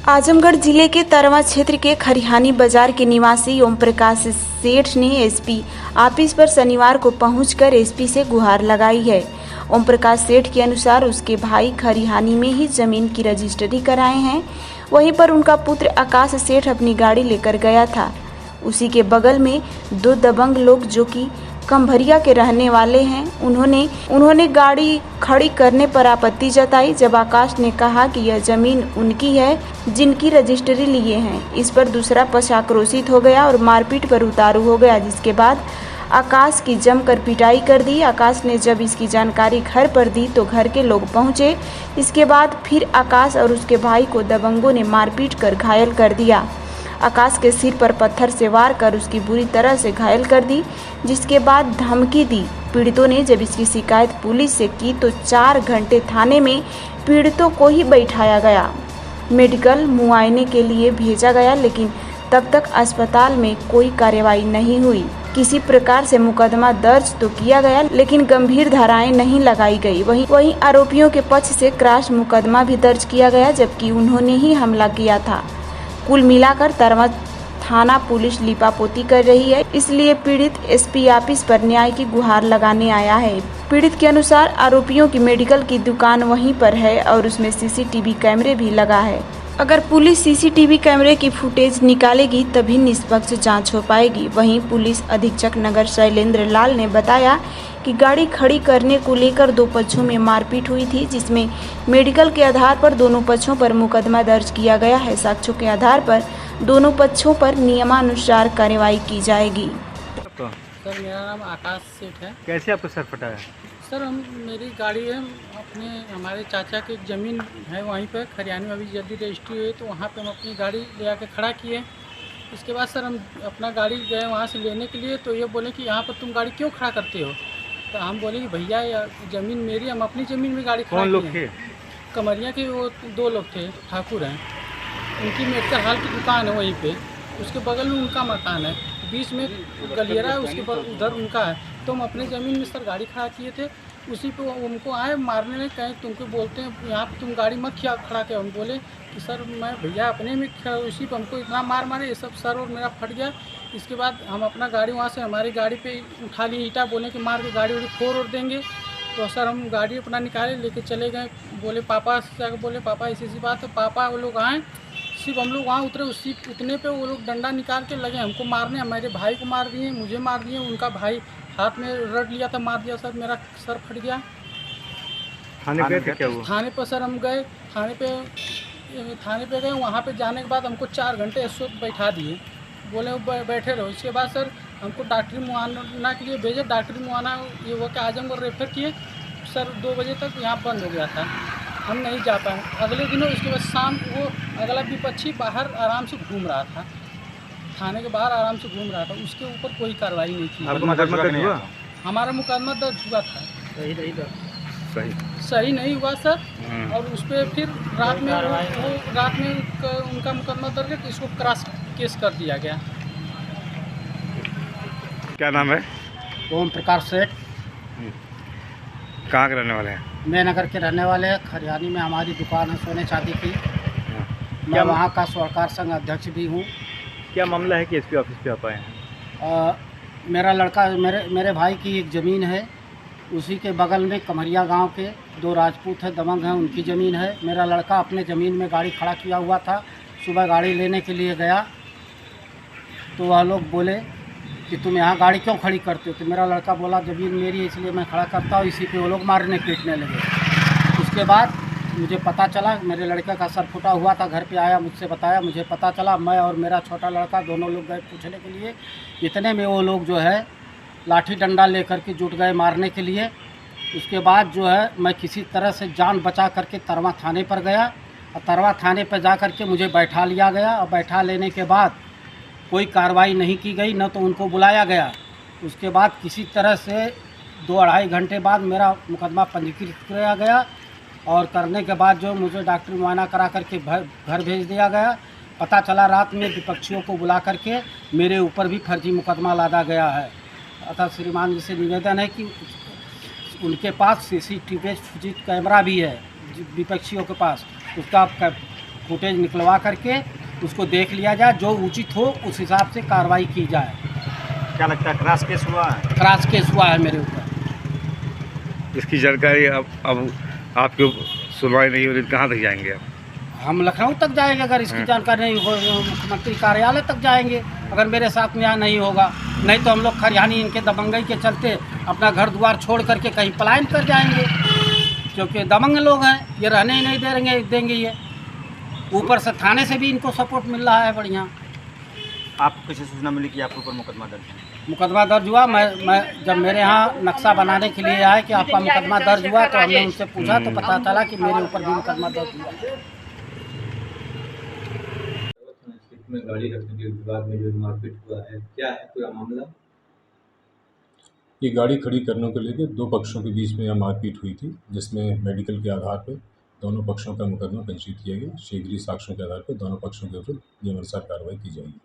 आजमगढ़ जिले के तरवा क्षेत्र के खरिहानी बाजार के निवासी ओम प्रकाश सेठ ने एसपी ऑफिस पर शनिवार को पहुंचकर एसपी से गुहार लगाई है। ओम प्रकाश सेठ के अनुसार उसके भाई खरिहानी में ही जमीन की रजिस्ट्री कराए हैं। वहीं पर उनका पुत्र आकाश सेठ अपनी गाड़ी लेकर गया था। उसी के बगल में दो दबंग लोग जो कि कमभरिया के रहने वाले हैं, उन्होंने गाड़ी खड़ी करने पर आपत्ति जताई। जब आकाश ने कहा कि यह जमीन उनकी है जिनकी रजिस्ट्री लिए हैं। इस पर दूसरा पक्ष आक्रोशित हो गया और मारपीट पर उतारू हो गया, जिसके बाद आकाश की जमकर पिटाई कर दी। आकाश ने जब इसकी जानकारी घर पर दी तो घर के लोग पहुंचे। इसके बाद फिर आकाश और उसके भाई को दबंगों ने मारपीट कर घायल कर दिया। आकाश के सिर पर पत्थर से वार कर उसकी बुरी तरह से घायल कर दी, जिसके बाद धमकी दी। पीड़ितों ने जब इसकी शिकायत पुलिस से की तो 4 घंटे थाने में पीड़ितों को ही बैठाया गया। मेडिकल मुआयने के लिए भेजा गया, लेकिन तब तक अस्पताल में कोई कार्रवाई नहीं हुई। किसी प्रकार से मुकदमा दर्ज तो किया गया, लेकिन गंभीर धाराएं नहीं लगाई गई। वहीं आरोपियों के पक्ष से क्रॉस मुकदमा भी दर्ज किया गया, जबकि उन्होंने ही हमला किया था। कुल मिलाकर तरवा थाना पुलिस लिपापोती कर रही है, इसलिए पीड़ित एसपी ऑफिस पर न्याय की गुहार लगाने आया है। पीड़ित के अनुसार आरोपियों की मेडिकल की दुकान वहीं पर है और उसमें सीसीटीवी कैमरे भी लगा है। अगर पुलिस सीसीटीवी कैमरे की फुटेज निकालेगी तभी निष्पक्ष जांच हो पाएगी। वहीं पुलिस अधीक्षक नगर शैलेंद्र लाल ने बताया कि गाड़ी खड़ी करने को लेकर दो पक्षों में मारपीट हुई थी, जिसमें मेडिकल के आधार पर दोनों पक्षों पर मुकदमा दर्ज किया गया है। साक्ष्यों के आधार पर दोनों पक्षों पर नियमानुसार कार्रवाई की जाएगी। सर, मेरा नाम आकाश सेठ है। कैसे आपको सर फटा है? सर, मेरी गाड़ी है, हमारे चाचा की ज़मीन है, वहीं पर खरियानी में अभी जल्दी रजिस्ट्री हुई, तो वहाँ पे हम अपनी गाड़ी ले आके खड़ा किए। इसके बाद सर हम अपना गाड़ी गए वहाँ से लेने के लिए, तो ये बोले कि यहाँ पर तुम गाड़ी क्यों खड़ा करते हो। तो हम बोले कि भैया यह ज़मीन मेरी, हम अपनी ज़मीन में गाड़ी खड़ा। कौन लोग थे? कमरिया के वो 2 लोग थे, ठाकुर हैं। उनकी मेडिकल हॉल की दुकान है वहीं पे, उसके बगल में उनका मकान है, बीच में गलियारा है, उसके उधर उनका है। तो हम अपने ज़मीन में सर गाड़ी खड़ा किए थे। उसी पे उनको आए मारने में, कहीं तुमको बोलते हैं यहाँ पे तुम गाड़ी मत खड़ा के। हम बोले कि सर मैं भैया अपने में उसी पे हमको इतना मारे ये सब, सर और मेरा फट गया। इसके बाद हम अपना गाड़ी वहाँ से हमारी गाड़ी पे उठा लिए ईंटा, बोले कि मार के गाड़ी उड़ी फोड़ और देंगे। तो सर हम गाड़ी अपना निकाले लेके चले गए। बोले पापा से जाकर बोले पापा ऐसी बात है। पापा वो लोग आए, सिर्फ हम लोग वहाँ उतरे, उतने पे वो लोग डंडा निकाल के लगे हमको मारने। मेरे भाई को मार दिए, मुझे मार दिए, उनका भाई हाथ में रड लिया था, मार दिया। सर मेरा सर फट गया। थाने गए थे क्या हुआ? थाने पर सर हम गए, थाने पे गए। वहाँ पे जाने के बाद हमको 4 घंटे ऐसे बैठा दिए, बोले बैठे रहो। इसके बाद सर हमको डॉक्टरी मुआयना के लिए भेजे। डॉक्टरी मुआयना ये वो के आजमगढ़ रेफर किए। सर 2 बजे तक यहाँ बंद हो गया था, हम नहीं जा पाए। अगले दिनों इसके बाद शाम वो अगला विपक्षी बाहर आराम से घूम रहा था, थाने के बाहर आराम से घूम रहा था, उसके ऊपर कोई कार्रवाई नहीं की। हमारा मुकदमा दर्ज हुआ था, सही नहीं हुआ सर। और उस पर फिर रात में उनका मुकदमा दर्ज है, इसको क्रॉस केस कर दिया गया। क्या नाम है? ओम प्रकाश सेठ। कहाँ के रहने वाले हैं? मैं नगर के रहने वाले हैं। खरियानी में हमारी दुकान है सोने चांदी की। मैं वहाँ का स्वर्णकार संघ अध्यक्ष भी हूँ। क्या मामला है कि एसपी ऑफिस पे आप आए हैं? मेरा लड़का, मेरे भाई की एक ज़मीन है, उसी के बगल में कमरिया गांव के 2 राजपूत हैं, दबंग हैं, उनकी ज़मीन है। मेरा लड़का अपने ज़मीन में गाड़ी खड़ा किया हुआ था। सुबह गाड़ी लेने के लिए गया तो वह लोग बोले कि तुम यहाँ गाड़ी क्यों खड़ी करते हो। तो मेरा लड़का बोला ज़मीन मेरी है इसलिए मैं खड़ा करता हूँ। इसी पे वो लोग मारने पीटने लगे। उसके बाद मुझे पता चला, मेरे लड़के का सर फुटा हुआ था। घर पे आया, मुझसे बताया, मुझे पता चला। मैं और मेरा छोटा लड़का दोनों लोग गए पूछने के लिए। इतने में वो लोग जो है लाठी डंडा लेकर के जुट गए मारने के लिए। उसके बाद जो है मैं किसी तरह से जान बचा करके तरवा थाने पर गया और तरवा थाने पर जा कर के मुझे बैठा लिया गया। और बैठा लेने के बाद कोई कार्रवाई नहीं की गई, न तो उनको बुलाया गया। उसके बाद किसी तरह से 2-2.5 घंटे बाद मेरा मुकदमा पंजीकृत किया गया और करने के बाद जो मुझे डॉक्टरी मुआयना करा करके घर भेज दिया गया। पता चला रात में विपक्षियों को बुला करके मेरे ऊपर भी फर्जी मुकदमा लादा गया है। अतः श्रीमान जी से निवेदन है कि उनके पास सीसीटीवी कैमरा भी है, विपक्षियों के पास, उसका फुटेज निकलवा करके उसको देख लिया जाए, जो उचित हो उस हिसाब से कार्रवाई की जाए। क्या लगता है क्रॉस केस हुआ है? क्रॉस केस हुआ है मेरे ऊपर। इसकी जानकारी अब आपकी सुनवाई नहीं हो रही, कहाँ तक जाएंगे आप? हम लखनऊ तक जाएंगे, अगर इसकी जानकारी नहीं हो मुख्यमंत्री कार्यालय तक जाएंगे, अगर मेरे साथ न्याय नहीं होगा। नहीं तो हम लोग खरिहानी इनके दबंगई के चलते अपना घर द्वार छोड़ करके कहीं पलायन कर जाएंगे, क्योंकि दबंग लोग हैं, ये रहने ही नहीं देंगे ये। ऊपर से थाने से भी इनको सपोर्ट मिल रहा है बढ़िया। आपको कैसे सूचना मिली कि आपके ऊपर मुकदमा दर्ज है? मुकदमा दर्ज हुआ, मैं जब मेरे यहाँ नक्शा बनाने के लिए आए कि आपका मुकदमा दर्ज हुआ, तो हमने उनसे पूछा तो पता चला कि मेरे ऊपर भी मुकदमा दर्ज हुआ। में गाड़ी रखने के विवाद में जो मारपीट हुआ है, क्या है पूरा मामला? ये गाड़ी खड़ी करने को लेकर दो पक्षों के बीच में यह मारपीट हुई थी, जिसमें मेडिकल के आधार पर दोनों पक्षों का मुकदमा पंजीकृत किया गया। शीघ्र ही साक्ष्यों के आधार पर दोनों पक्षों के विरुद्ध नियमानुसार कार्रवाई की जाएगी।